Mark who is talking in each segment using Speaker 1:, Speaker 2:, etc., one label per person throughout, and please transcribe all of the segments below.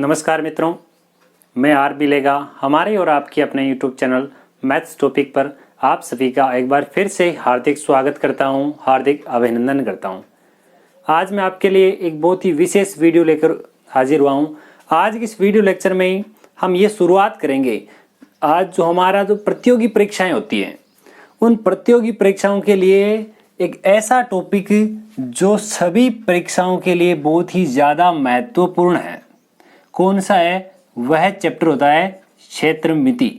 Speaker 1: नमस्कार मित्रों, मैं आर बी लेगा हमारे और आपके अपने यूट्यूब चैनल मैथ्स टॉपिक पर आप सभी का एक बार फिर से हार्दिक स्वागत करता हूं, हार्दिक अभिनंदन करता हूं। आज मैं आपके लिए एक बहुत ही विशेष वीडियो लेकर हाजिर हुआ हूं। आज की इस वीडियो लेक्चर में हम ये शुरुआत करेंगे। आज जो हमारा प्रतियोगी परीक्षाएं होती हैं, उन प्रतियोगी परीक्षाओं के लिए एक ऐसा टॉपिक जो सभी परीक्षाओं के लिए बहुत ही ज़्यादा महत्वपूर्ण है। कौन सा है? वह चैप्टर होता है क्षेत्रमिति।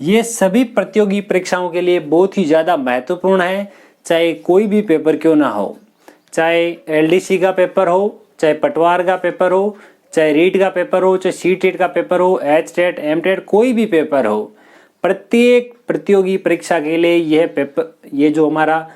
Speaker 1: ये सभी प्रतियोगी परीक्षाओं के लिए बहुत ही ज़्यादा महत्वपूर्ण है, चाहे कोई भी पेपर क्यों ना हो, चाहे एलडीसी का पेपर हो, चाहे पटवार का पेपर हो, चाहे रीट का पेपर हो, चाहे सीटेट का पेपर हो, एचटेट, एमटेट, कोई भी पेपर हो। प्रत्येक प्रतियोगी परीक्षा के लिए ये जो हमारा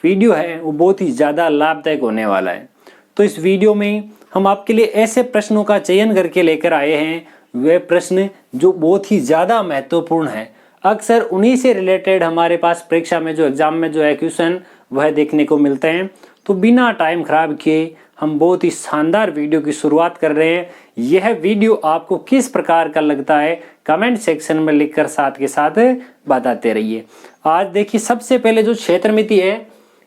Speaker 1: वीडियो है वो बहुत ही ज़्यादा लाभदायक होने वाला है। तो इस वीडियो में हम आपके लिए ऐसे प्रश्नों का चयन करके लेकर आए हैं, वे प्रश्न जो बहुत ही ज़्यादा महत्वपूर्ण है। अक्सर उन्हीं से रिलेटेड हमारे पास परीक्षा में जो एग्जाम में जो है क्वेश्चन वह देखने को मिलते हैं। तो बिना टाइम खराब किए हम बहुत ही शानदार वीडियो की शुरुआत कर रहे हैं। यह वीडियो आपको किस प्रकार का लगता है कमेंट सेक्शन में लिखकर साथ के साथ बताते रहिए। आज देखिए, सबसे पहले जो क्षेत्रमिति है,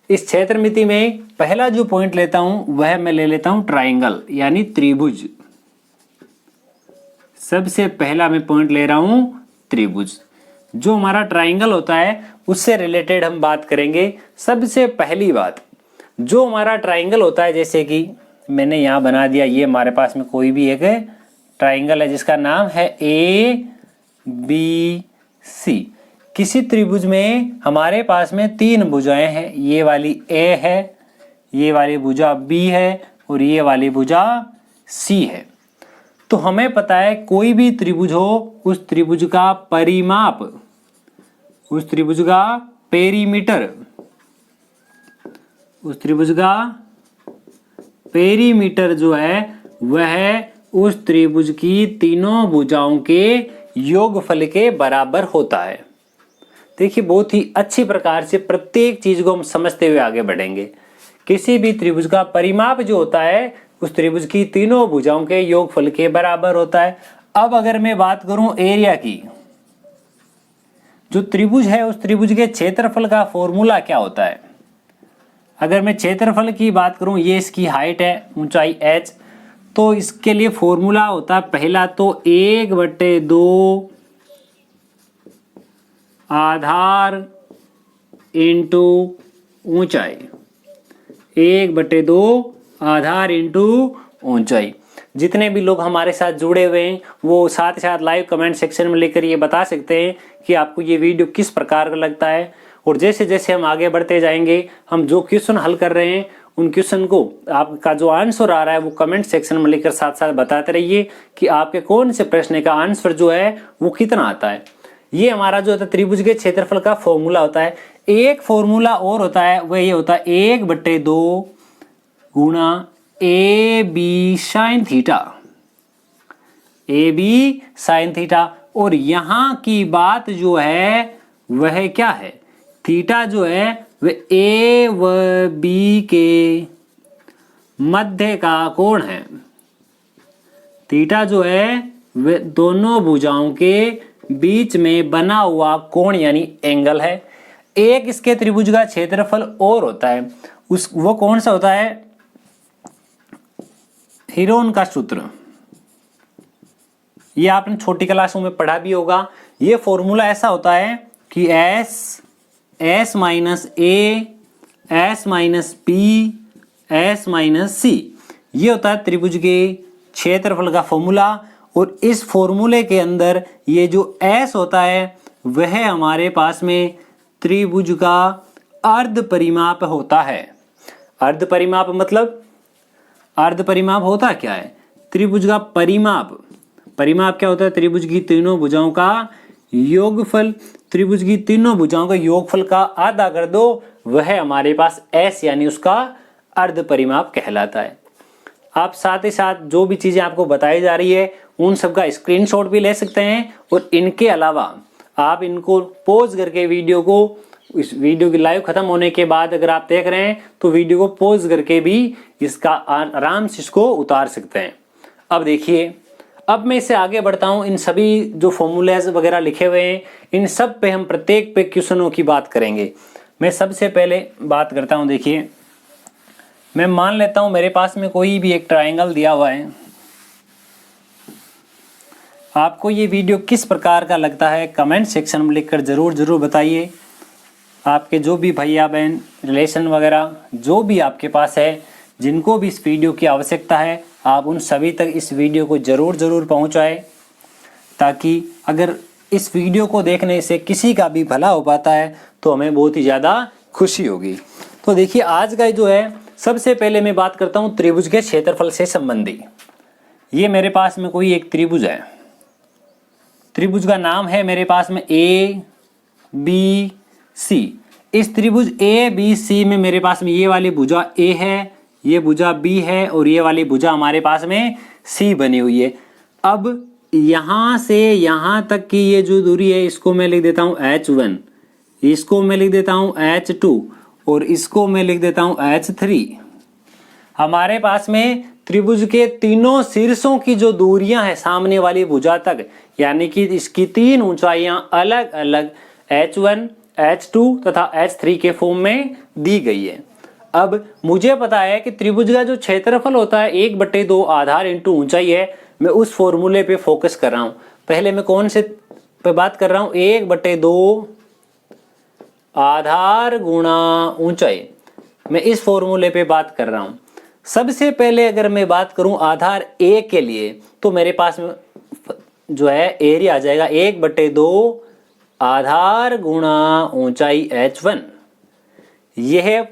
Speaker 1: इस क्षेत्रमिति में पहला जो पॉइंट लेता हूं वह मैं ले लेता हूं ट्राइंगल यानी त्रिभुज। सबसे पहला मैं पॉइंट ले रहा हूं त्रिभुज। जो हमारा ट्राइंगल होता है उससे रिलेटेड हम बात करेंगे। सबसे पहली बात, जो हमारा ट्राइंगल होता है, जैसे कि मैंने यहां बना दिया, ये हमारे पास में कोई भी एक ट्राइंगल है जिसका नाम है ABC। किसी त्रिभुज में हमारे पास में तीन भुजाएं हैं। ये वाली A है, ये वाली भुजा B है और ये वाली भुजा C है। तो हमें पता है कोई भी त्रिभुज हो, उस त्रिभुज का परिमाप, उस त्रिभुज का पेरीमीटर, उस त्रिभुज का पेरीमीटर जो है वह उस त्रिभुज की तीनों भुजाओं के योगफल के बराबर होता है। देखिए, बहुत ही अच्छी प्रकार से प्रत्येक चीज को हम समझते हुए आगे बढ़ेंगे। किसी भी त्रिभुज का परिमाप जो होता है उस त्रिभुज की तीनों भुजाओं के योगफल के बराबर होता है। अब अगर मैं बात करूं एरिया की, जो त्रिभुज है उस त्रिभुज के क्षेत्रफल का फॉर्मूला क्या होता है? अगर मैं क्षेत्रफल की बात करूं, ये इसकी हाइट है, ऊंचाई h, तो इसके लिए फॉर्मूला होता है पहला तो 1/2 आधार इंटू ऊंचाई, 1/2 आधार इंटू ऊंचाई। जितने भी लोग हमारे साथ जुड़े हुए हैं वो साथ ही साथ लाइव कमेंट सेक्शन में लेकर ये बता सकते हैं कि आपको ये वीडियो किस प्रकार का लगता है। और जैसे जैसे हम आगे बढ़ते जाएंगे, हम जो क्वेश्चन हल कर रहे हैं उन क्वेश्चन को आपका जो आंसर आ रहा है वो कमेंट सेक्शन में लिखकर साथ साथ बताते रहिए कि आपके कौन से प्रश्न का आंसर जो है वो कितना आता है। ये हमारा जो होता है त्रिभुज के क्षेत्रफल का फॉर्मूला होता है। एक फॉर्मूला और होता है, वह ये होता है 1/2 गुणा AB sine theta, AB sine theta. और यहाँ की बात जो है वह क्या है? थीटा जो है वह A व B के मध्य का कोण है। थीटा जो है वह दोनों भुजाओं के बीच में बना हुआ कोण यानी एंगल है। एक इसके त्रिभुज का क्षेत्रफल और होता है, वो कौन सा होता है? हीरोन का सूत्र। ये आपने छोटी क्लासों में पढ़ा भी होगा। ये फॉर्मूला ऐसा होता है कि S minus A, S minus B, S minus C, ये होता है त्रिभुज के क्षेत्रफल का फॉर्मूला। और इस फॉर्मूले के अंदर ये जो S होता है वह हमारे पास में त्रिभुज का अर्ध परिमाप होता है। अर्ध परिमाप मतलब, अर्ध परिमाप होता क्या है? त्रिभुज का परिमाप। परिमाप क्या होता है? त्रिभुज की तीनों भुजाओं का योगफल। त्रिभुज की तीनों भुजाओं का योगफल का आधा कर दो, वह हमारे पास S यानी उसका अर्ध परिमाप कहलाता है। आप साथ ही साथ जो भी चीजें आपको बताई जा रही है उन सब का स्क्रीनशॉट भी ले सकते हैं। और इनके अलावा आप इनको पॉज करके वीडियो को, इस वीडियो की लाइव खत्म होने के बाद अगर आप देख रहे हैं तो वीडियो को पॉज करके भी इसका आराम से इसको उतार सकते हैं। अब देखिए, अब मैं इससे आगे बढ़ता हूँ। इन सभी जो फॉर्मूलाज वगैरह लिखे हुए हैं, इन सब पे हम प्रत्येक पे क्वेश्चनों की बात करेंगे। मैं सबसे पहले बात करता हूँ। देखिए, मैं मान लेता हूँ मेरे पास में कोई भी एक ट्रायंगल दिया हुआ है। आपको ये वीडियो किस प्रकार का लगता है कमेंट सेक्शन में लिखकर ज़रूर बताइए। आपके जो भी भैया बहन रिलेशन वगैरह जो भी आपके पास है, जिनको भी इस वीडियो की आवश्यकता है, आप उन सभी तक इस वीडियो को ज़रूर पहुंचाएं, ताकि अगर इस वीडियो को देखने से किसी का भी भला हो पाता है तो हमें बहुत ही ज़्यादा खुशी होगी। तो देखिए, आज का जो है, सबसे पहले मैं बात करता हूँ त्रिभुज के क्षेत्रफल से संबंधी। ये मेरे पास में कोई एक त्रिभुज है। त्रिभुज का नाम है मेरे पास में ए बी सी। इस त्रिभुज ए बी सी में मेरे पास में ये वाली भुजा ए है, ये भुजा बी है और ये वाली भुजा हमारे पास में सी बनी हुई है। अब यहाँ से यहाँ तक की ये जो दूरी है, इसको मैं लिख देता हूँ h1, इसको मैं लिख देता हूँ h2 और इसको मैं लिख देता हूँ h3। हमारे पास में त्रिभुज के तीनों शीर्षों की जो दूरियां हैं सामने वाली भुजा तक, यानी कि इसकी तीन ऊंचाइयां अलग अलग h1, h2 तथा h3 के फॉर्म में दी गई है। अब मुझे पता है कि त्रिभुज का जो क्षेत्रफल होता है 1/2 आधार इंटू ऊंचाई है। मैं उस फॉर्मूले पे फोकस कर रहा हूं। पहले मैं कौन से पे बात कर रहा हूं? 1/2 आधार गुणा ऊंचाई। मैं इस फॉर्मूले पे बात कर रहा हूं। सबसे पहले अगर मैं बात करूं आधार ए के लिए, तो मेरे पास में जो है एरिया आ जाएगा 1/2 आधार गुणा ऊंचाई h1। यह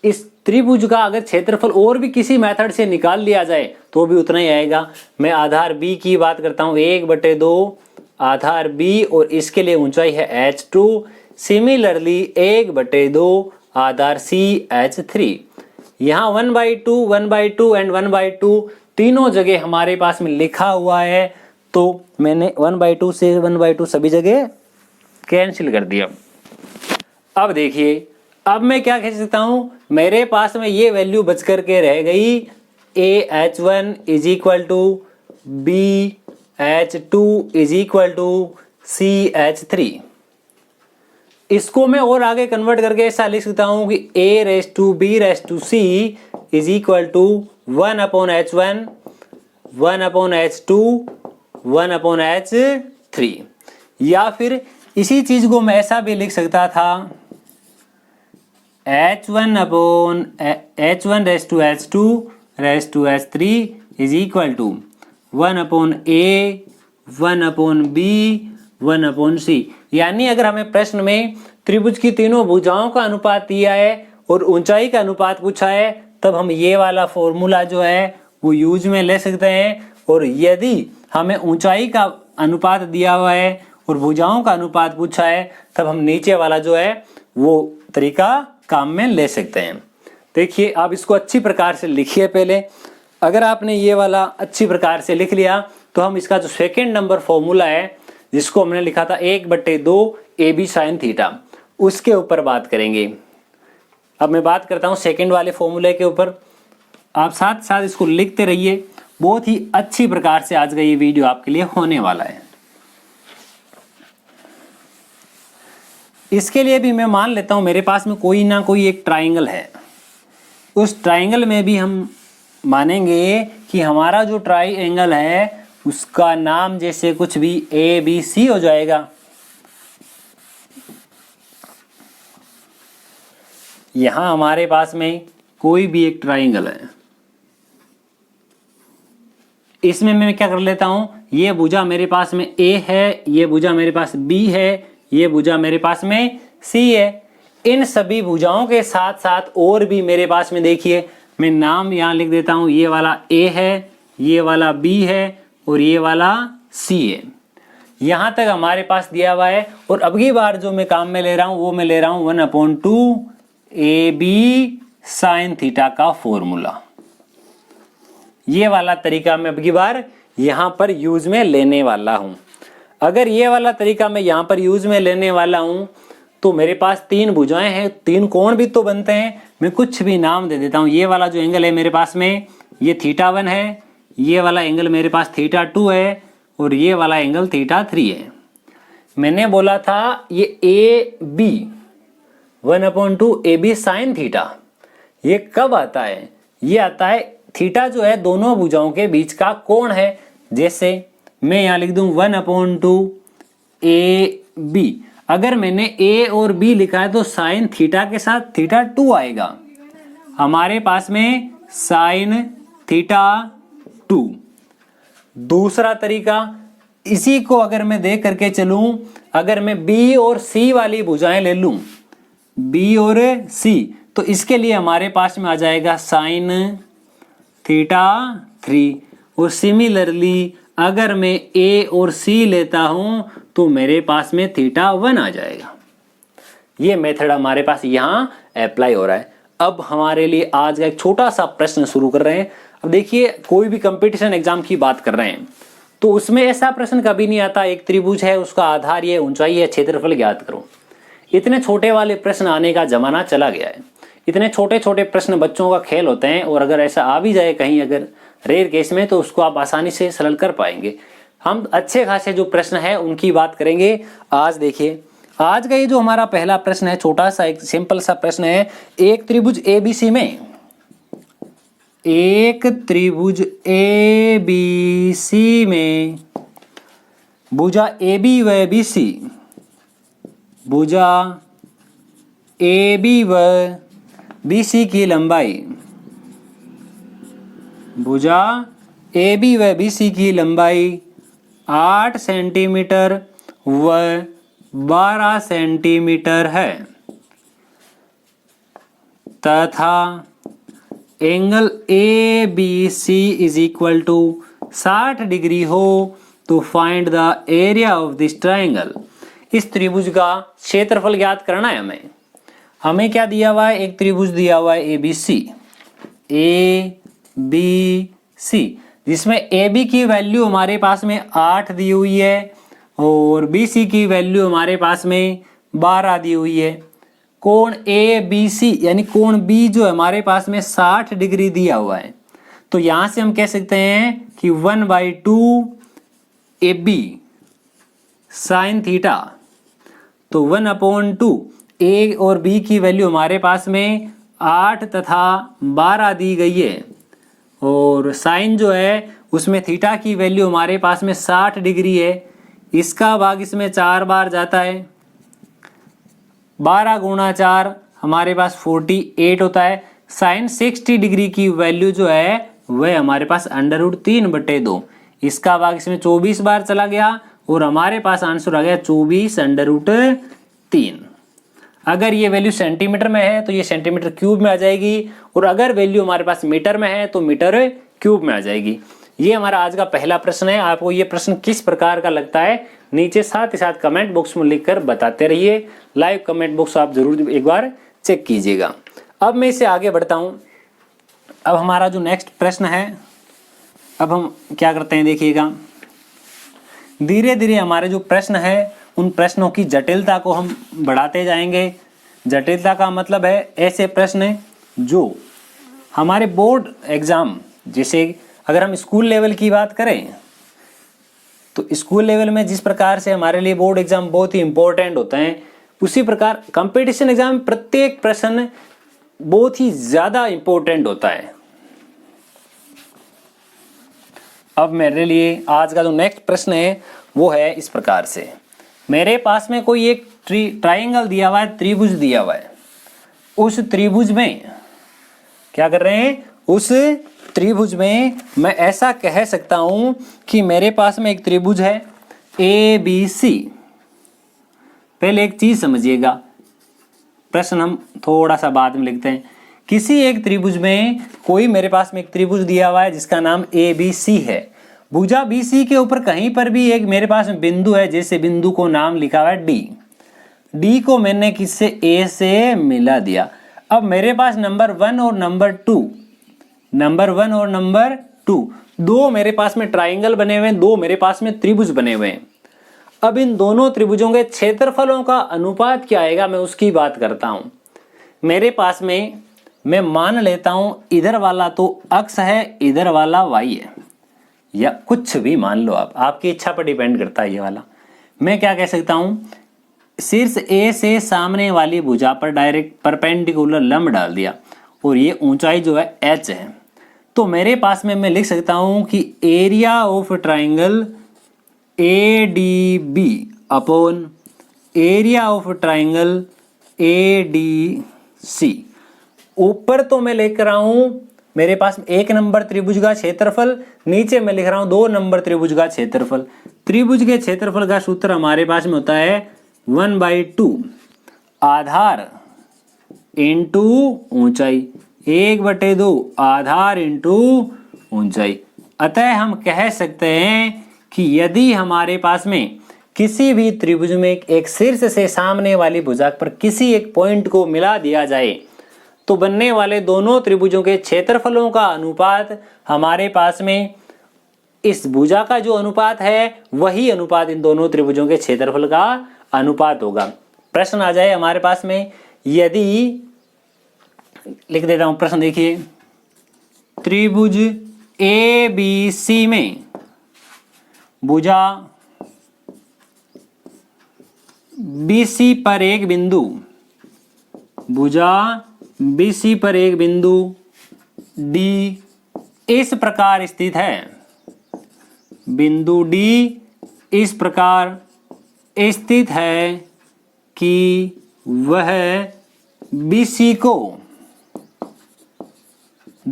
Speaker 1: इस त्रिभुज का अगर क्षेत्रफल और भी किसी मेथड से निकाल लिया जाए तो भी उतना ही आएगा। मैं आधार बी की बात करता हूं, 1/2 आधार बी और इसके लिए ऊंचाई है h2। सिमिलरली 1/2 आधार सी h3। यहाँ 1/2, 1/2 एंड 1/2 तीनों जगह हमारे पास में लिखा हुआ है, तो मैंने 1/2 से 1/2 सभी जगह कैंसिल कर दिया। अब देखिए, अब मैं क्या कह सकता हूं? मेरे पास में ये वैल्यू बच करके रह गई AH1 is equal to BH2 is equal to CH3। इसको मैं और आगे कन्वर्ट करके ऐसा लिख सकता हूं कि A⁻B⁻C is equal to 1/H1 1/H2 1/H3। या फिर इसी चीज को मैं ऐसा भी लिख सकता था, H1/H2/H3 is equal to 1/A 1/B 1/C। यानी अगर हमें प्रश्न में त्रिभुज की तीनों भुजाओं का अनुपात दिया है और ऊंचाई का अनुपात पूछा है, तब हम ये वाला फॉर्मूला जो है वो यूज में ले सकते हैं। और यदि हमें ऊंचाई का अनुपात दिया हुआ है और भुजाओं का अनुपात पूछा है, तब हम नीचे वाला जो है वो तरीका काम में ले सकते हैं। देखिए, आप इसको अच्छी प्रकार से लिखिए पहले। अगर आपने ये वाला अच्छी प्रकार से लिख लिया, तो हम इसका जो सेकेंड नंबर फॉर्मूला है, जिसको हमने लिखा था 1/2 AB sin थीटा, उसके ऊपर बात करेंगे। अब मैं बात करता हूँ सेकेंड वाले फॉर्मूले के ऊपर। आप साथ साथ इसको लिखते रहिए। बहुत ही अच्छी प्रकार से आज का ये वीडियो आपके लिए होने वाला है। इसके लिए भी मैं मान लेता हूं मेरे पास में कोई ना कोई एक ट्राइंगल है। उस ट्राइंगल में भी हम मानेंगे कि हमारा जो ट्राइंगल है उसका नाम जैसे कुछ भी ABC हो जाएगा। यहां हमारे पास में कोई भी एक ट्राइंगल है। इसमें मैं क्या कर लेता हूं, ये भुजा मेरे पास में A है, ये भुजा मेरे पास B है, ये भुजा मेरे पास में C है। इन सभी भुजाओं के साथ साथ और भी मेरे पास में देखिए, मैं नाम यहाँ लिख देता हूँ। ये वाला A है, ये वाला B है और ये वाला C है। यहाँ तक हमारे पास दिया हुआ है। और अब की बार जो मैं काम में ले रहा हूँ वो मैं ले रहा हूँ 1/2 AB sin थीटा का फॉर्मूला। ये वाला तरीका मैं अब की बार यहाँ पर यूज में लेने वाला हूँ। अगर ये वाला तरीका मैं यहाँ पर यूज में लेने वाला हूँ, तो मेरे पास तीन भुजाएं हैं, तीन कोण भी तो बनते हैं। मैं कुछ भी नाम दे देता हूँ। ये वाला जो एंगल है मेरे पास में, ये θ1 है, ये वाला एंगल मेरे पास θ2 है और ये वाला एंगल θ3 है। मैंने बोला था ये A B 1/2 AB sine theta, ये कब आता है? ये आता है थीटा जो है दोनों भुजाओं के बीच का कोण है। जैसे मैं यहाँ लिख दूं 1/2 AB, अगर मैंने ए और बी लिखा है तो साइन थीटा के साथ θ2 आएगा, हमारे पास में साइन θ2। दूसरा तरीका, इसी को अगर मैं देख करके चलूं, अगर मैं बी और सी वाली भुजाएं ले लूं, बी और सी, तो इसके लिए हमारे पास में आ जाएगा साइन θ3। और सिमिलरली अगर मैं ए और सी लेता हूं तो मेरे पास में θ1 आ जाएगा। ये मेथड हमारे पास यहाँ अप्लाई हो रहा है। अब हमारे लिए आज का एक छोटा सा प्रश्न शुरू कर रहे हैं। अब देखिए, कोई भी कंपटीशन एग्जाम की बात कर रहे हैं तो उसमें ऐसा प्रश्न कभी नहीं आता एक त्रिभुज है, उसका आधार ये, ऊंचाई है, क्षेत्रफल ज्ञात करो। इतने छोटे वाले प्रश्न आने का जमाना चला गया है। इतने छोटे छोटे प्रश्न बच्चों का खेल होते हैं, और अगर ऐसा आ भी जाए कहीं अगर रेयर केस में, तो उसको आप आसानी से सरल कर पाएंगे। हम अच्छे खासे जो प्रश्न है उनकी बात करेंगे आज। देखिए, आज का ये जो हमारा पहला प्रश्न है, छोटा सा एक सिंपल सा प्रश्न है। एक त्रिभुज ABC में, एक त्रिभुज ABC में भुजा AB व BC, भुजा AB व BC की लंबाई, भुजा AB व BC की लंबाई 8 सेंटीमीटर व 12 सेंटीमीटर है तथा angle ABC is equal to 60 degree हो तो find the area of this triangle. इस त्रिभुज का क्षेत्रफल ज्ञात करना है हमें। हमें क्या दिया हुआ है? एक त्रिभुज दिया हुआ है ABC, जिसमें AB की वैल्यू हमारे पास में 8 दी हुई है और BC की वैल्यू हमारे पास में 12 दी हुई है। कोण ABC यानी कोण B जो हमारे पास में 60 डिग्री दिया हुआ है, तो यहां से हम कह सकते हैं कि 1/2 AB साइन थीटा, तो 1/2 A और B की वैल्यू हमारे पास में 8 तथा 12 दी गई है, और साइन जो है उसमें थीटा की वैल्यू हमारे पास में 60 डिग्री है। इसका भाग इसमें 4 बार जाता है, 12 गुणा 4 हमारे पास 48 होता है। साइन 60 डिग्री की वैल्यू जो है वह हमारे पास √3/2, इसका भाग इसमें 24 बार चला गया और हमारे पास आंसर आ गया 24√3। अगर ये वैल्यू सेंटीमीटर में है तो ये सेंटीमीटर क्यूब में आ जाएगी, और अगर वैल्यू हमारे पास मीटर में है तो मीटर क्यूब में आ जाएगी। ये हमारा आज का पहला प्रश्न है। आपको ये प्रश्न किस प्रकार का लगता है नीचे साथ ही साथ कमेंट बॉक्स में लिखकर बताते रहिए। लाइव कमेंट बॉक्स आप जरूर एक बार चेक कीजिएगा। अब मैं इससे आगे बढ़ता हूँ। अब हमारा जो नेक्स्ट प्रश्न है, अब हम क्या करते हैं देखिएगा, धीरे धीरे हमारे जो प्रश्न है उन प्रश्नों की जटिलता को हम बढ़ाते जाएंगे। जटिलता का मतलब है ऐसे प्रश्न जो हमारे बोर्ड एग्जाम, जैसे अगर हम स्कूल लेवल की बात करें तो स्कूल लेवल में जिस प्रकार से हमारे लिए बोर्ड एग्जाम बहुत ही इंपॉर्टेंट होते हैं, उसी प्रकार कंपटीशन एग्जाम में प्रत्येक प्रश्न बहुत ही ज्यादा इंपॉर्टेंट होता है। अब मेरे लिए आज का जो नेक्स्ट प्रश्न है वो है इस प्रकार से। मेरे पास में कोई एक ट्राइंगल दिया हुआ है, त्रिभुज दिया हुआ है। उस त्रिभुज में क्या कर रहे हैं? उस त्रिभुज में मैं ऐसा कह सकता हूं कि मेरे पास में एक त्रिभुज है ABC। पहले एक चीज समझिएगा, प्रश्न हम थोड़ा सा बाद में लिखते हैं। किसी एक त्रिभुज में कोई मेरे पास में एक त्रिभुज दिया हुआ है जिसका नाम ABC है। भुजा BC के ऊपर कहीं पर भी एक मेरे पास में बिंदु है, जैसे बिंदु को नाम लिखा हुआ है D। D को मैंने किससे? A से मिला दिया। अब मेरे पास नंबर 1 और नंबर 2 दो मेरे पास में ट्राइंगल बने हुए हैं, दो मेरे पास में त्रिभुज बने हुए हैं। अब इन दोनों त्रिभुजों के क्षेत्रफलों का अनुपात क्या आएगा, मैं उसकी बात करता हूं। मेरे पास में मैं मान लेता हूं इधर वाला तो अक्ष है, इधर वाला y है। या कुछ भी मान लो आप, आपकी इच्छा पर डिपेंड करता है ये वाला। मैं क्या कह सकता हूं, शीर्ष ए से सामने वाली भुजा पर डायरेक्ट परपेंडिकुलर लंब डाल दिया और ये ऊंचाई जो है h है, तो मेरे पास में मैं लिख सकता हूं कि area of triangle A D B upon area of triangle A D C. ऊपर तो मैं लिख रहा हूं मेरे पास 1 नंबर त्रिभुज का क्षेत्रफल, नीचे मैं लिख रहा हूं 2 नंबर त्रिभुज का क्षेत्रफल। त्रिभुज के क्षेत्रफल का सूत्र हमारे पास में होता है 1/2 आधार इंटू ऊंचाई, 1/2 आधार इंटू ऊंचाई। अतः हम कह सकते हैं कि यदि हमारे पास में किसी भी त्रिभुज में एक शीर्ष से सामने वाली भुजा पर किसी एक पॉइंट को मिला दिया जाए तो बनने वाले दोनों त्रिभुजों के क्षेत्रफलों का अनुपात हमारे पास में इस भुजा का जो अनुपात है वही अनुपात इन दोनों त्रिभुजों के क्षेत्रफल का अनुपात होगा। प्रश्न आ जाए हमारे पास में, यदि लिख देता हूं प्रश्न, देखिए त्रिभुज ए बी सी में भुजा BC पर एक बिंदु, भुजा BC पर एक बिंदु D इस प्रकार स्थित है, बिंदु D इस प्रकार स्थित है कि वह BC को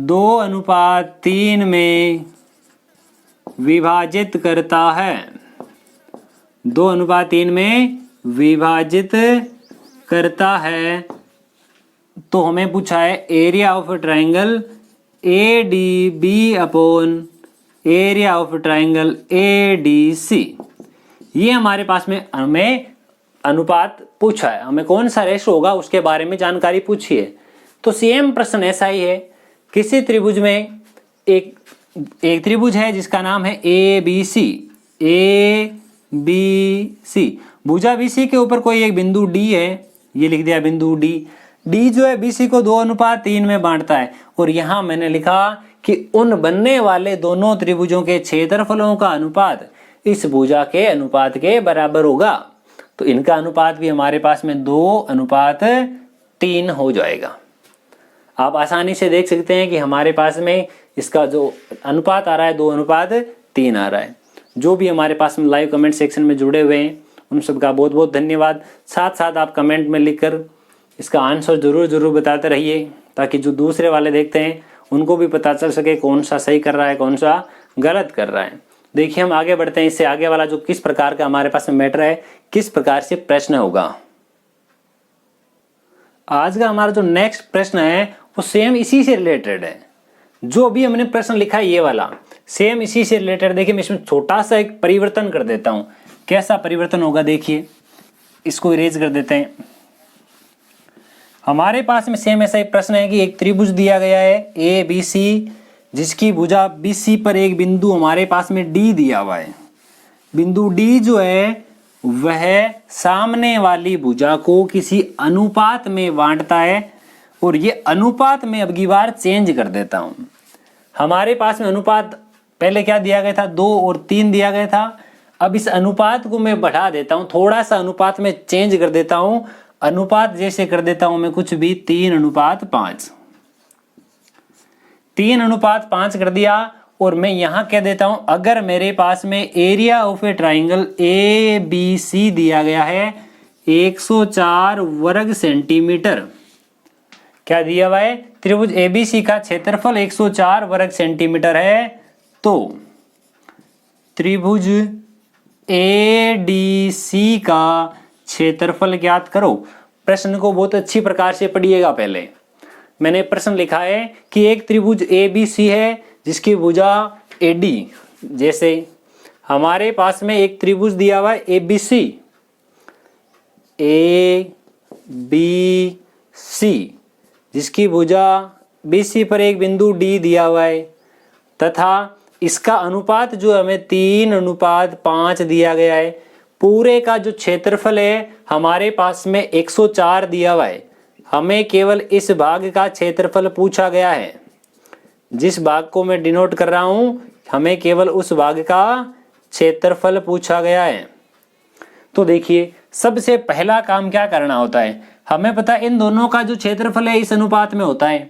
Speaker 1: 2:3 में विभाजित करता है, 2:3 में विभाजित करता है। तो हमें पूछा है area of triangle A D B upon area of triangle A D C. ये हमारे पास में हमें अनुपात पूछा है, हमें कौन सा रेशो होगा उसके बारे में जानकारी पूछी है। तो सेम प्रश्न ऐसा ही है, किसी त्रिभुज में एक त्रिभुज है जिसका नाम है ए बी सी। भुजा BC के ऊपर कोई एक बिंदु D है, ये लिख दिया बिंदु D जो है BC को 2:3 में बांटता है। और यहां मैंने लिखा कि उन बनने वाले दोनों त्रिभुजों के क्षेत्रफलों का अनुपात इस भुजा के अनुपात के बराबर होगा। तो इनका अनुपात भी हमारे पास में 2:3 हो जाएगा। आप आसानी से देख सकते हैं कि हमारे पास में इसका जो अनुपात आ रहा है 2:3 आ रहा है। जो भी हमारे पास में लाइव कमेंट सेक्शन में जुड़े हुए हैं उन सबका बहुत बहुत धन्यवाद। साथ साथ आप कमेंट में लिखकर इसका आंसर जरूर बताते रहिए, ताकि जो दूसरे वाले देखते हैं उनको भी पता चल सके कौन सा सही कर रहा है कौन सा गलत कर रहा है। देखिए हम आगे बढ़ते हैं, इससे आगे वाला जो किस प्रकार का हमारे पास में मैटर है, किस प्रकार से प्रश्न होगा। आज का हमारा जो नेक्स्ट प्रश्न है वो सेम इसी से रिलेटेड है। जो भी हमने प्रश्न लिखा है ये वाला सेम इसी से रिलेटेड। देखिए मैं इसमें छोटा सा एक परिवर्तन कर देता हूं। कैसा परिवर्तन होगा, देखिए इसको इरेज कर देते हैं। हमारे पास में सेम ऐसा एक प्रश्न है कि एक त्रिभुज दिया गया है ए बी सी, जिसकी भुजा BC पर एक बिंदु हमारे पास में D दिया हुआ है। बिंदु D जो है वह सामने वाली भुजा को किसी अनुपात में बांटता है। और ये अनुपात में अब की बार चेंज कर देता हूं। हमारे पास में अनुपात पहले क्या दिया गया था, 2 और 3 दिया गया था। अब इस अनुपात को मैं बढ़ा देता हूं, थोड़ा सा अनुपात में चेंज कर देता हूं। अनुपात जैसे कर देता हूं मैं कुछ भी 3:5, 3:5 कर दिया। और मैं यहां कह देता हूं अगर मेरे पास में area of a triangle A B C दिया गया है 104 वर्ग सेंटीमीटर, क्या दिया हुआ है, त्रिभुज ABC का क्षेत्रफल 104 वर्ग सेंटीमीटर है। तो त्रिभुज ADC का क्षेत्रफल ज्ञात करो। प्रश्न को बहुत अच्छी प्रकार से पढ़िएगा। पहले मैंने प्रश्न लिखा है कि एक त्रिभुज ABC है जिसकी भुजा AD, जैसे हमारे पास में एक त्रिभुज दिया हुआ है ABC, ABC जिसकी भुजा BC पर एक बिंदु D दिया हुआ है, तथा इसका अनुपात जो हमें 3:5 दिया गया है। पूरे का जो क्षेत्रफल है हमारे पास में 104 दिया हुआ है। हमें केवल इस भाग का क्षेत्रफल पूछा गया है, जिस भाग को मैं डिनोट कर रहा हूं हमें केवल उस भाग का क्षेत्रफल पूछा गया है। तो देखिए सबसे पहला काम क्या करना होता है, हमें पता है इन दोनों का जो क्षेत्रफल है इस अनुपात में होता है,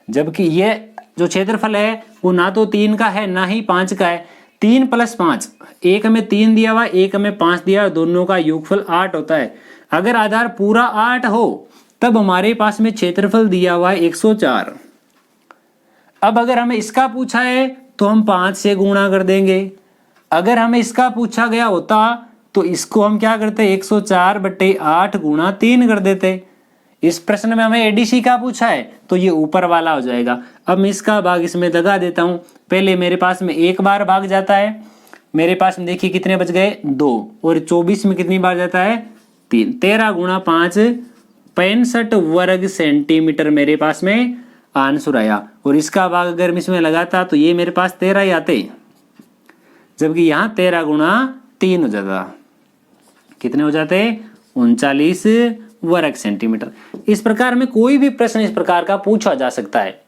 Speaker 1: जबकि ये जो क्षेत्रफल है वो ना तो 3 का है ना ही 5 का है। 3 + 5, एक में 3 दिया हुआ एक में 5 दिया हुआ, दोनों का योगफल 8 होता है। अगर आधार पूरा 8 हो तब हमारे पास में क्षेत्रफल दिया हुआ है 104। अब अगर हमें इसका पूछा है तो हम 5 से गुणा कर देंगे। अगर हमें इसका पूछा गया होता तो इसको हम क्या करते, 104/8 गुणा 3 कर देते। इस प्रश्न में हमें एडीसी का पूछा है तो ये ऊपर वाला हो जाएगा। अब मैं इसका भाग इसमें लगा देता हूं। पहले मेरे पास में एक बार भाग जाता है, मेरे पास में देखिए कितने बच गए 2, और 24 में कितनी बार जाता है 3। 13 × 5 65 वर्ग सेंटीमीटर मेरे पास में आंसर आया। और इसका भाग अगर मैं इसमें लगाता तो ये मेरे पास 13 ही आते, जबकि यहाँ 13 × 3 हो जाता। कितने हो जाते 39 वर्ग सेंटीमीटर। इस प्रकार में कोई भी प्रश्न इस प्रकार का पूछा जा सकता है,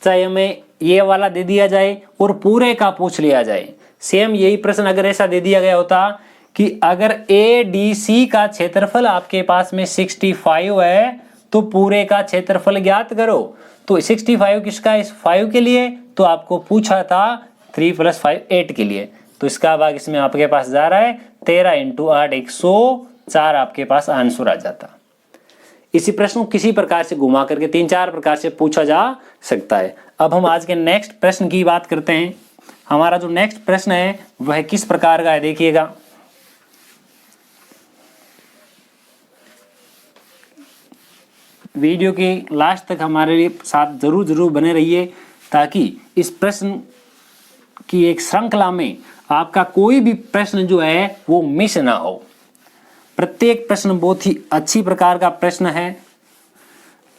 Speaker 1: चाहे हमें ये वाला दे दिया जाए और पूरे का पूछ लिया जाए। सेम यही प्रश्न अगर ऐसा दे दिया गया होता कि अगर ADC का क्षेत्रफल आपके पास में 65 है तो पूरे का क्षेत्रफल ज्ञात करो, तो 65 किसका, इस 5 के लिए, तो आपको पूछा था 3 + 5 8 के लिए। तो इसका भाग इसमें आपके पास जा रहा है 13 × 8 104 आपके पास आंसर आ जाता। इसी प्रश्न को किसी प्रकार से घुमा करके 3-4 प्रकार से पूछा जा सकता है। अब हम आज के नेक्स्ट प्रश्न की बात करते हैं। हमारा जो नेक्स्ट प्रश्न है वह किस प्रकार का है देखिएगा। वीडियो के लास्ट तक हमारे साथ जरूर बने रहिए, ताकि इस प्रश्न की एक श्रृंखला में आपका कोई भी प्रश्न जो है वो मिस ना हो। प्रत्येक प्रश्न बहुत ही अच्छी प्रकार का प्रश्न है।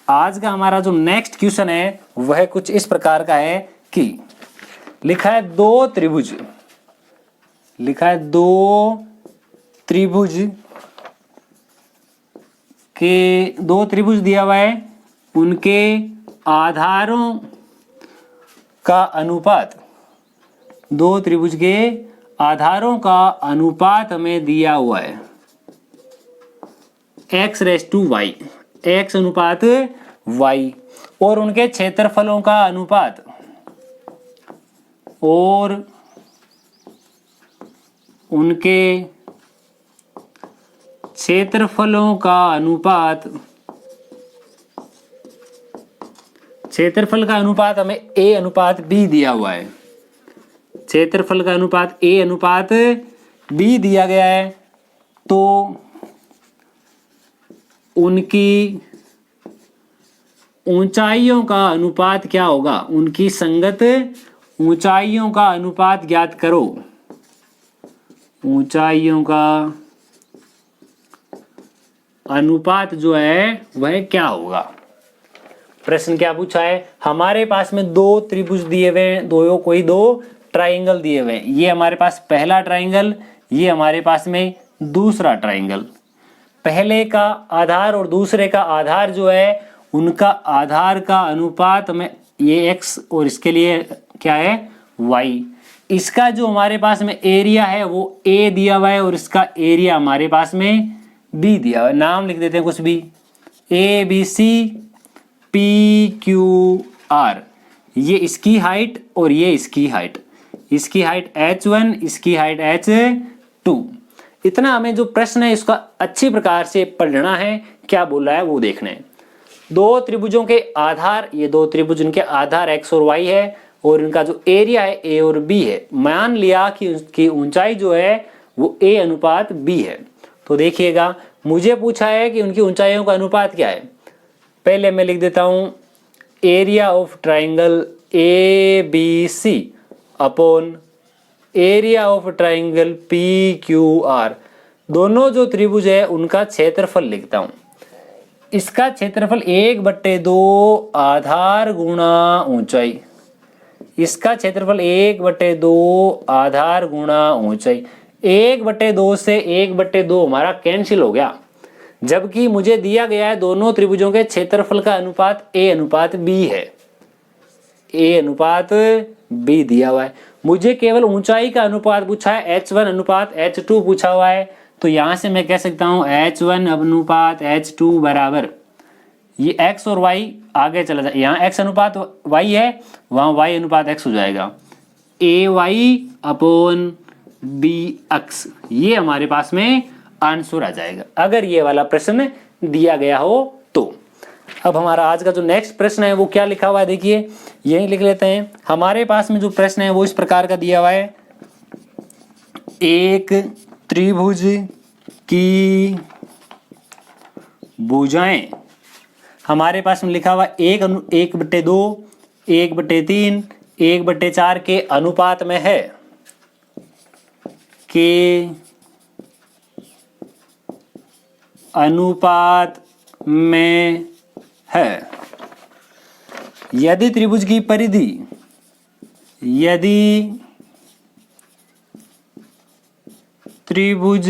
Speaker 1: आज का हमारा जो नेक्स्ट क्वेश्चन है वह कुछ इस प्रकार का है कि लिखा है दो त्रिभुज दिया हुआ है, उनके आधारों का अनुपात, दो त्रिभुज के आधारों का अनुपात हमें दिया हुआ है x/y, x अनुपात y, और उनके क्षेत्रफलों का अनुपात, और उनके क्षेत्रफलों का अनुपात, क्षेत्रफल का अनुपात हमें A/B दिया हुआ है। क्षेत्रफल का अनुपात A/B दिया गया है, तो उनकी ऊंचाइयों का अनुपात क्या होगा, उनकी संगत ऊंचाइयों का अनुपात ज्ञात करो। ऊंचाइयों का अनुपात जो है वह क्या होगा। प्रश्न क्या पूछा है, हमारे पास में दो त्रिभुज दिए हुए हैं, दो ट्राइंगल दिए हुए हैं। ये हमारे पास पहला ट्राइंगल, ये हमारे पास में दूसरा ट्राइंगल। पहले का आधार और दूसरे का आधार जो है उनका आधार का अनुपात में ये x और इसके लिए क्या है y। इसका जो हमारे पास में एरिया है वो A दिया हुआ है और इसका एरिया हमारे पास में B दिया हुआ है। नाम लिख देते हैं कुछ भी, ABC PQR। ये इसकी हाइट और ये इसकी हाइट, इसकी हाइट h1, इसकी हाइट h2। इतना हमें जो प्रश्न है इसका अच्छी प्रकार से पढ़ना है, क्या बोल रहा है वो देखना है। दो त्रिभुजों के आधार, ये दो त्रिभुज इनके आधार x और y है, और इनका जो एरिया है A और B है। मान लिया कि उसकी ऊंचाई जो है वो A/B है। तो देखिएगा मुझे पूछा है कि उनकी ऊंचाइयों का अनुपात क्या है। पहले मैं लिख देता हूं area of triangle ABC upon area of triangle PQR। दोनों जो त्रिभुज है उनका क्षेत्रफल लिखता हूं। इसका क्षेत्रफल 1/2 आधार गुणा ऊंचाई, इसका क्षेत्रफल 1/2 आधार गुणा ऊंचाई। 1/2 से 1/2 हमारा कैंसिल हो गया, जबकि मुझे दिया गया है दोनों त्रिभुजों के क्षेत्रफल का अनुपात A/B है। A/B दिया हुआ है, मुझे केवल ऊंचाई का अनुपात पूछा है, H1 अनुपात H2 पूछा हुआ है, तो यहां से मैं कह सकता हूं H1 अनुपात H2 बराबर ये x और y आगे चला जाए, यहाँ x अनुपात y है, वहां y अनुपात x हो जाएगा, AY अपॉन BX। ये हमारे पास में आंसर आ जाएगा अगर ये वाला प्रश्न दिया गया हो तो। अब हमारा आज का जो नेक्स्ट प्रश्न है वो क्या लिखा हुआ है, देखिए यही लिख लेते हैं। हमारे पास में जो प्रश्न है वो इस प्रकार का दिया हुआ है, एक त्रिभुज की भुजाएं हमारे पास में लिखा हुआ 1/2, 1/3, 1/4 के अनुपात में है, के अनुपात में है। यदि त्रिभुज की परिधि, यदि त्रिभुज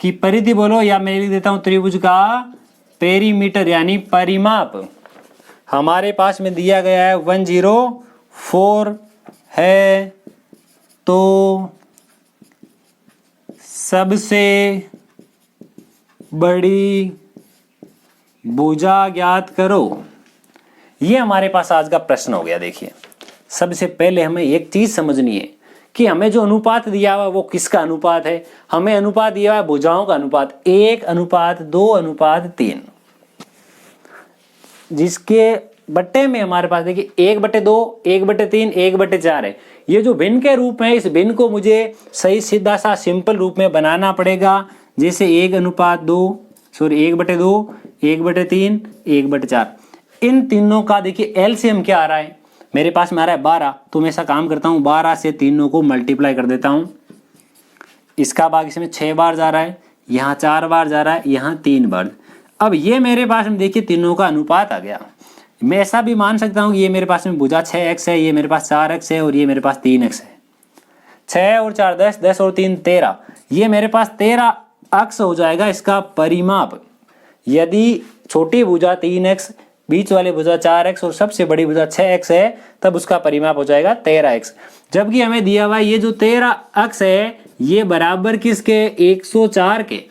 Speaker 1: की परिधि बोलो, या मैं लिख देता हूं त्रिभुज का पेरीमीटर यानी परिमाप हमारे पास में दिया गया है 104 है, तो सबसे बड़ी भुजा ज्ञात करो। ये हमारे पास आज का प्रश्न हो गया। देखिए सबसे पहले हमें एक चीज समझनी है कि हमें जो अनुपात दिया हुआ वो किसका अनुपात है। हमें अनुपात दिया हुआ है भुजाओं का अनुपात, 1:2:3, जिसके बट्टे में हमारे पास देखिए 1/2, 1/3, 1/4 है। ये जो भिन्न के रूप है, इस भिन्न को मुझे सही सीधा सा सिंपल रूप में बनाना पड़ेगा, जैसे 1:2, 1/2, 1/3, 1/4। इन तीनों का देखिए एलसीएम क्या आ रहा है, मेरे पास में आ रहा है 12, तो मैं ऐसा काम करता हूँ 12 से तीनों को मल्टीप्लाई कर देता हूँ। इसका भाग इसमें 6 बार जा रहा है, यहाँ 4 बार जा रहा है, यहाँ 3 बार। अब ये मेरे पास में देखिए तीनों का अनुपात आ गया। मैं ऐसा भी मान सकता हूँ कि ये मेरे पास में भुजा 6x है, ये मेरे पास 4x है और ये मेरे पास 3x है। 6 और 4 10, 10 और 3 13, ये मेरे पास 13 अक्ष हो जाएगा इसका परिमाप। यदि छोटी भुजा 3x, बीच वाली भुजा 4x और सबसे बड़ी भुजा 6x है, तब उसका परिमाप हो जाएगा 13x। जबकि हमें दिया हुआ ये जो 13 अक्ष है ये बराबर किसके, 104 के।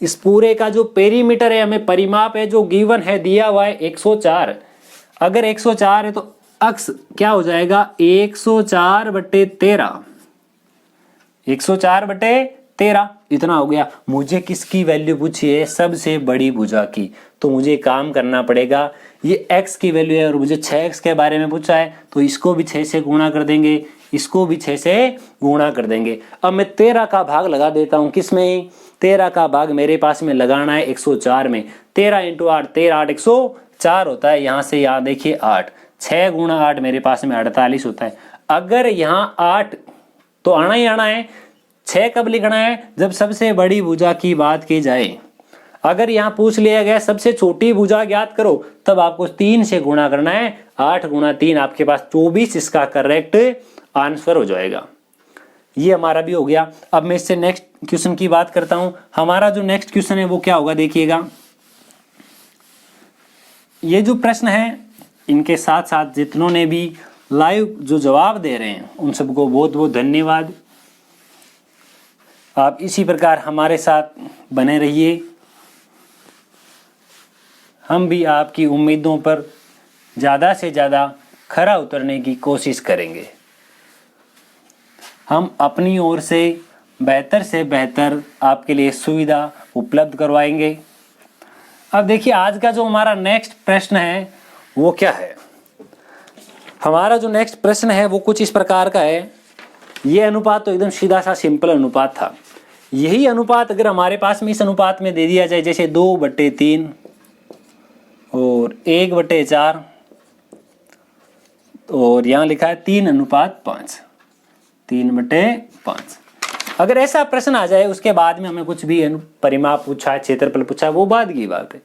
Speaker 1: इस पूरे का जो पेरीमीटर है, हमें परिमाप है जो गिवन है दिया हुआ है 104। अगर 104 है तो अक्ष क्या हो जाएगा, 104/13, 104/13 इतना हो गया। मुझे किसकी वैल्यू पूछी है, सबसे बड़ी भुजा की, तो मुझे काम करना पड़ेगा। ये x की वैल्यू है और मुझे 6x के बारे में पूछा है, तो इसको भी 6 से गुणा कर देंगे, इसको भी 6 से गुणा कर देंगे। अब मैं 13 का भाग लगा देता हूँ, किसमें, 13 का भाग मेरे पास में लगाना है 104 में। 13 × 8, 13 8 104 होता है। यहाँ से यहाँ देखिए 8, 6 × 8 मेरे पास में 48 होता है। अगर यहाँ 8 तो आना ही आना है, 6 कब लिखना है, जब सबसे बड़ी भुजा की बात की जाए। अगर यहाँ पूछ लिया गया सबसे छोटी भुजा ज्ञात करो, तब आपको 3 से गुणा करना है। 8 × 3 आपके पास 24, इसका करेक्ट आंसर हो जाएगा। ये हमारा भी हो गया। अब मैं इससे नेक्स्ट क्वेश्चन की बात करता हूं। हमारा जो नेक्स्ट क्वेश्चन है वो क्या होगा, देखिएगा। ये जो प्रश्न है, इनके साथ साथ जितनों ने भी लाइव जो जवाब दे रहे हैं उन सबको बहुत बहुत धन्यवाद। आप इसी प्रकार हमारे साथ बने रहिए, हम भी आपकी उम्मीदों पर ज़्यादा से ज़्यादा खरा उतरने की कोशिश करेंगे। हम अपनी ओर से बेहतर आपके लिए सुविधा उपलब्ध करवाएंगे। अब देखिए आज का जो हमारा नेक्स्ट प्रश्न है वो क्या है। हमारा जो नेक्स्ट प्रश्न है वो कुछ इस प्रकार का है। ये अनुपात तो एकदम सीधा सा सिंपल अनुपात था। यही अनुपात अगर हमारे पास में इस अनुपात में दे दिया जाए, जैसे 2/3 और 1/4 और यहाँ लिखा है 3:5, 3/5। अगर ऐसा प्रश्न आ जाए, उसके बाद में हमें कुछ भी परिमाप पूछा है, क्षेत्रफल पूछा है, वो बाद की बात है।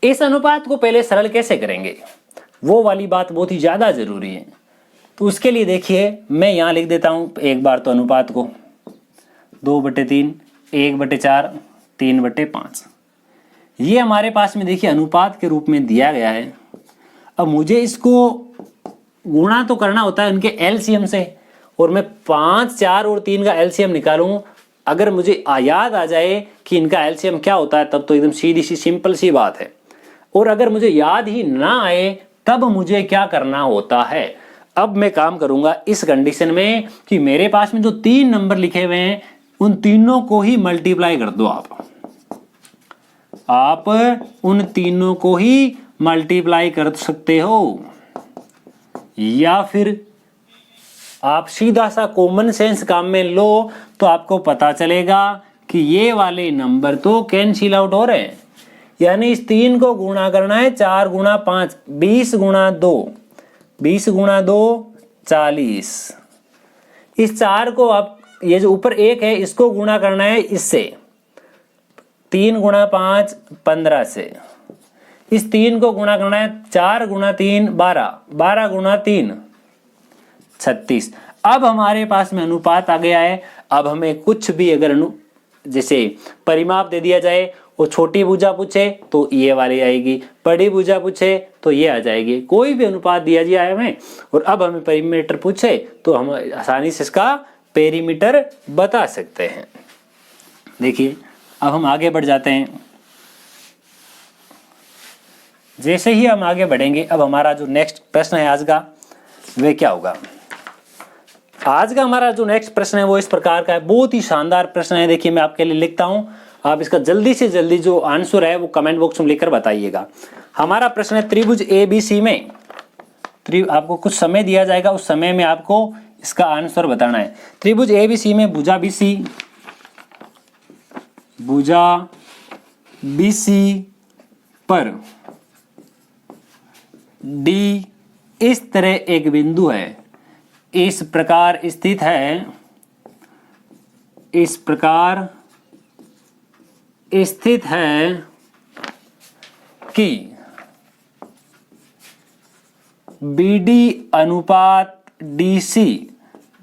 Speaker 1: इस अनुपात को पहले सरल कैसे करेंगे, वो वाली बात बहुत ही ज़्यादा जरूरी है। तो उसके लिए देखिए मैं यहाँ लिख देता हूँ एक बार तो अनुपात को, 2/3, 1/4, 3/5। ये हमारे पास में देखिए अनुपात के रूप में दिया गया है। अब मुझे इसको गुणा तो करना होता है उनके एलसीएम से। और मैं 5, 4 और 3 का एलसीएम निकालूं, अगर मुझे याद आ जाए कि इनका एलसीएम क्या होता है, तब तो एकदम सीधी सी सिंपल सी बात है। और अगर मुझे याद ही ना आए तब मुझे क्या करना होता है। अब मैं काम करूंगा इस कंडीशन में कि मेरे पास में जो 3 नंबर लिखे हुए हैं उन तीनों को ही मल्टीप्लाई कर दो। आप उन तीनों को ही मल्टीप्लाई कर सकते हो, या फिर आप सीधा सा कॉमन सेंस काम में लो तो आपको पता चलेगा कि ये वाले नंबर तो कैंसिल आउट हो रहे हैं। यानी इस 3 को गुणा करना है 4 गुणा 5, 20 गुणा 2, 20 गुणा 2 40। इस 4 को आप, ये जो ऊपर 1 है इसको गुणा करना है इससे, 3 गुणा 5 15 से। इस 3 को गुणा करना है 4 गुणा 3 12, 12 गुणा 3 36। अब हमारे पास में अनुपात आ गया है। अब हमें कुछ भी अगर जैसे परिमाप दे दिया जाए, वो छोटी भुजा पूछे तो ये वाली आएगी, बड़ी भुजा पूछे तो ये आ जाएगी। कोई भी अनुपात दिया जाए हमें, और अब हमें पेरीमीटर पूछे तो हम आसानी से इसका पेरीमीटर बता सकते हैं। देखिए अब हम आगे बढ़ जाते हैं। जैसे ही हम आगे बढ़ेंगे, अब हमारा जो नेक्स्ट प्रश्न है आज का, वे क्या होगा। आज का हमारा जो नेक्स्ट प्रश्न है वो इस प्रकार का है, बहुत ही शानदार प्रश्न है। देखिए मैं आपके लिए लिखता हूं, आप इसका जल्दी से जल्दी जो आंसर है वो कमेंट बॉक्स में लिखकर बताइएगा। हमारा प्रश्न है त्रिभुज ABC में, आपको कुछ समय दिया जाएगा, उस समय में आपको इसका आंसर बताना है। त्रिभुज ABC में भुजा BC पर D इस तरह एक बिंदु है, इस प्रकार स्थित है, इस प्रकार स्थित है कि BD अनुपात DC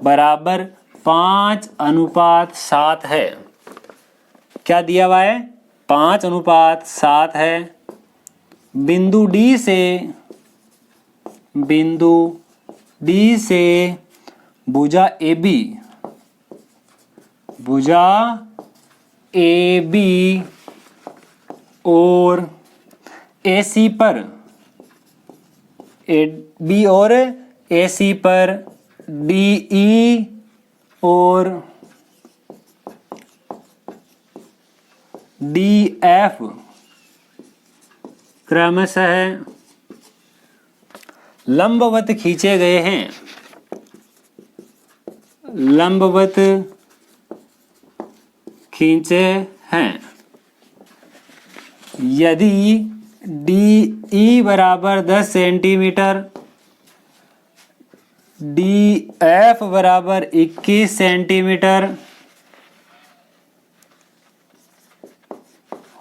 Speaker 1: बराबर 5:7 है। क्या दिया हुआ है? 5:7 है। बिंदु D से भुजा AB और AC पर DE और DF क्रमशः लंबवत खींचे गए हैं, लंबवत खींचे हैं। यदि DE बराबर 10 सेंटीमीटर, DF बराबर 21 सेंटीमीटर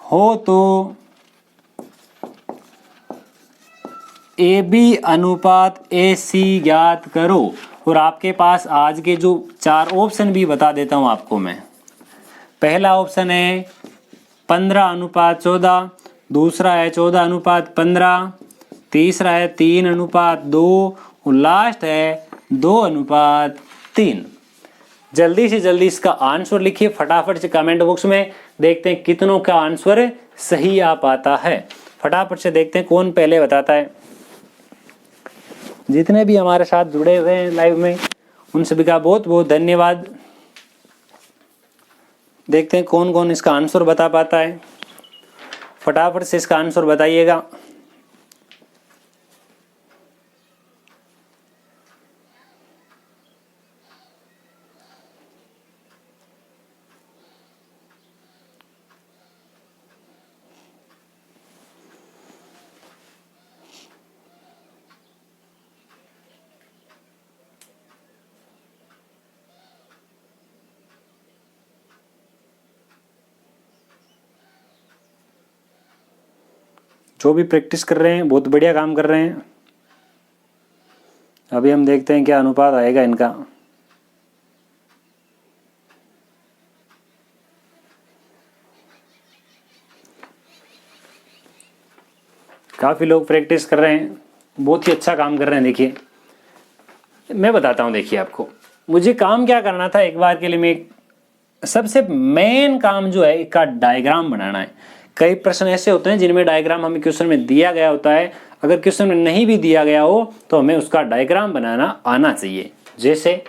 Speaker 1: हो तो AB अनुपात AC ज्ञात करो। और आपके पास आज के जो 4 ऑप्शन भी बता देता हूं आपको मैं। पहला ऑप्शन है 15:14, दूसरा है 14:15, तीसरा है 3:2 और लास्ट है 2:3। जल्दी से जल्दी इसका आंसर लिखिए फटाफट से कमेंट बॉक्स में, देखते हैं कितनों का आंसर सही आ पाता है। फटाफट से देखते हैं कौन पहले बताता है। जितने भी हमारे साथ जुड़े हुए हैं लाइव में, उन सभी का बहुत बहुत धन्यवाद। देखते हैं कौन कौन इसका आंसर बता पाता है। फटाफट से इसका आंसर बताइएगा। जो भी प्रैक्टिस कर रहे हैं बहुत बढ़िया काम कर रहे हैं। अभी हम देखते हैं क्या अनुपात आएगा इनका। काफ़ी लोग प्रैक्टिस कर रहे हैं, बहुत ही अच्छा काम कर रहे हैं। देखिए मैं बताता हूँ, देखिए आपको मुझे काम क्या करना था, एक बार के लिए मैं सबसे मेन काम जो है इसका डायग्राम बनाना है। कई प्रश्न ऐसे होते हैं जिनमें डायग्राम हमें क्वेश्चन में दिया गया होता है, अगर क्वेश्चन में नहीं भी दिया गया हो तो हमें उसका डायग्राम बनाना आना चाहिए। जैसे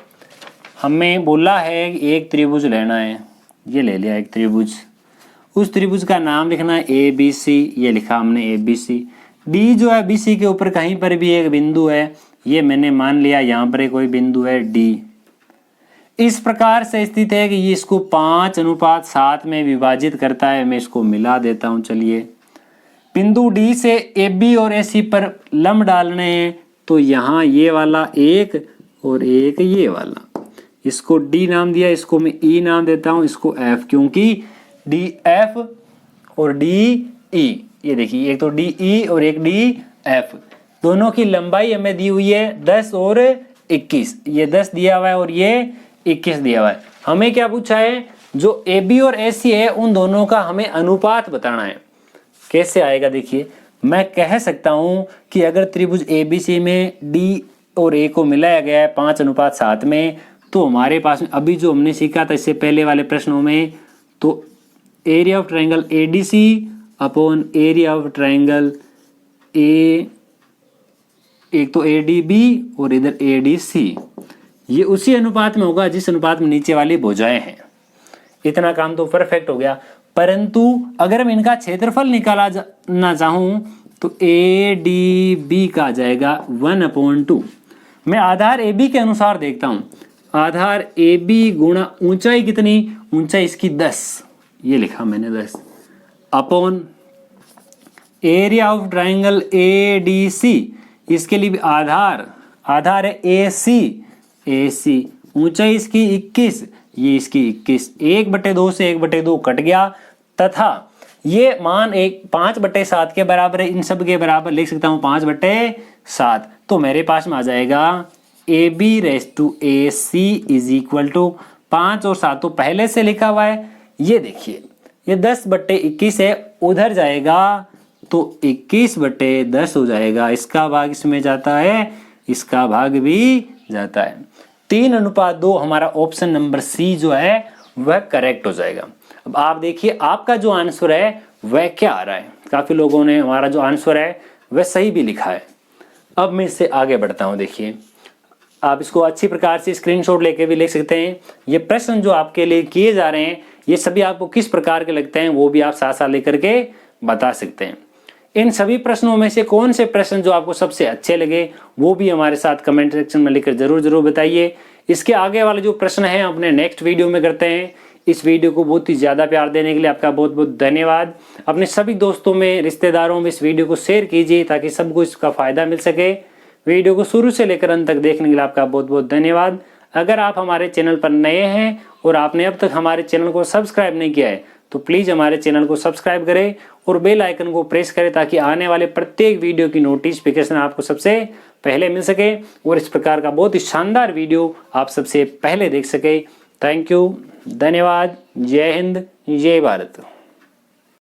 Speaker 1: हमें बोला है एक त्रिभुज लेना है, ये ले लिया एक त्रिभुज, उस त्रिभुज का नाम लिखना है ABC, ये लिखा हमने ABC। D जो है BC के ऊपर कहीं पर भी एक बिंदु है, ये मैंने मान लिया यहाँ पर कोई बिंदु है D। इस प्रकार से स्थित है कि ये इसको 5:7 में विभाजित करता है। मैं इसको मिला देता हूं। चलिए, बिंदु D से AB और AC पर लंब डालने हैं, तो यहाँ ये वाला एक और एक ये वाला, इसको D नाम दिया, इसको मैं E नाम देता हूं, इसको F, क्योंकि DF और DE, ये देखिए एक तो DE और एक DF, दोनों की लंबाई हमें दी हुई है 10 और 21। ये 10 दिया हुआ है और ये 21 दिया हुआ है। हमें क्या पूछा है, जो AB और AC है उन दोनों का हमें अनुपात बताना है। कैसे आएगा, देखिए मैं कह सकता हूं कि अगर त्रिभुज ABC में D और A को मिलाया गया है 5:7 में, तो हमारे पास में अभी जो हमने सीखा था इससे पहले वाले प्रश्नों में, तो area of triangle ADC upon area of triangle A, एक तो ADB और इधर ADC, ये उसी अनुपात में होगा जिस अनुपात में नीचे वाली भुजाएं हैं। इतना काम तो परफेक्ट हो गया। परंतु अगर मैं इनका क्षेत्रफल निकालना चाहूं तो ADB का आ जाएगा 1/2। मैं आधार AB के अनुसार देखता हूं, आधार AB गुणा ऊंचाई कितनी, ऊंचाई इसकी 10, ये लिखा मैंने 10, upon area of triangle ADC, इसके लिए भी आधार है AC, ऊंचाई इसकी 21, ये इसकी 21, 1/2 से 1/2 कट गया, तथा ये मान 5/7 के बराबर है। इन सब के बराबर लिख सकता हूं 5/7, तो मेरे पास में आ जाएगा AB/AC इज इक्वल टू 5 और 7 तो पहले से लिखा हुआ है। ये देखिए ये 10/21 है, उधर जाएगा तो 21/10 हो जाएगा। इसका भाग इसमें जाता है, इसका भाग भी जाता है। 3:2 हमारा ऑप्शन नंबर C जो है वह करेक्ट हो जाएगा। अब आप देखिए आपका जो आंसर है वह क्या आ रहा है। काफी लोगों ने हमारा जो आंसर है वह सही भी लिखा है। अब मैं इससे आगे बढ़ता हूं। देखिए आप इसको अच्छी प्रकार से स्क्रीनशॉट लेके भी लिख सकते हैं। ये प्रश्न जो आपके लिए किए जा रहे हैं ये सभी आपको किस प्रकार के लगते हैं वो भी आप साथ साथ लेकर के बता सकते हैं। इन सभी प्रश्नों में से कौन से प्रश्न जो आपको सबसे अच्छे लगे वो भी हमारे साथ कमेंट सेक्शन में लिखकर जरूर बताइए। इसके आगे वाले जो प्रश्न हैं अपने नेक्स्ट वीडियो में करते हैं। इस वीडियो को बहुत ही ज़्यादा प्यार देने के लिए आपका बहुत बहुत धन्यवाद। अपने सभी दोस्तों में, रिश्तेदारों में इस वीडियो को शेयर कीजिए ताकि सबको इसका फ़ायदा मिल सके। वीडियो को शुरू से लेकर अंत तक देखने के लिए आपका बहुत बहुत धन्यवाद। अगर आप हमारे चैनल पर नए हैं और आपने अब तक हमारे चैनल को सब्सक्राइब नहीं किया है तो प्लीज़ हमारे चैनल को सब्सक्राइब करें और बेल आइकन को प्रेस करें ताकि आने वाले प्रत्येक वीडियो की नोटिफिकेशन आपको सबसे पहले मिल सके और इस प्रकार का बहुत ही शानदार वीडियो आप सबसे पहले देख सके। थैंक यू, धन्यवाद, जय हिंद, जय भारत।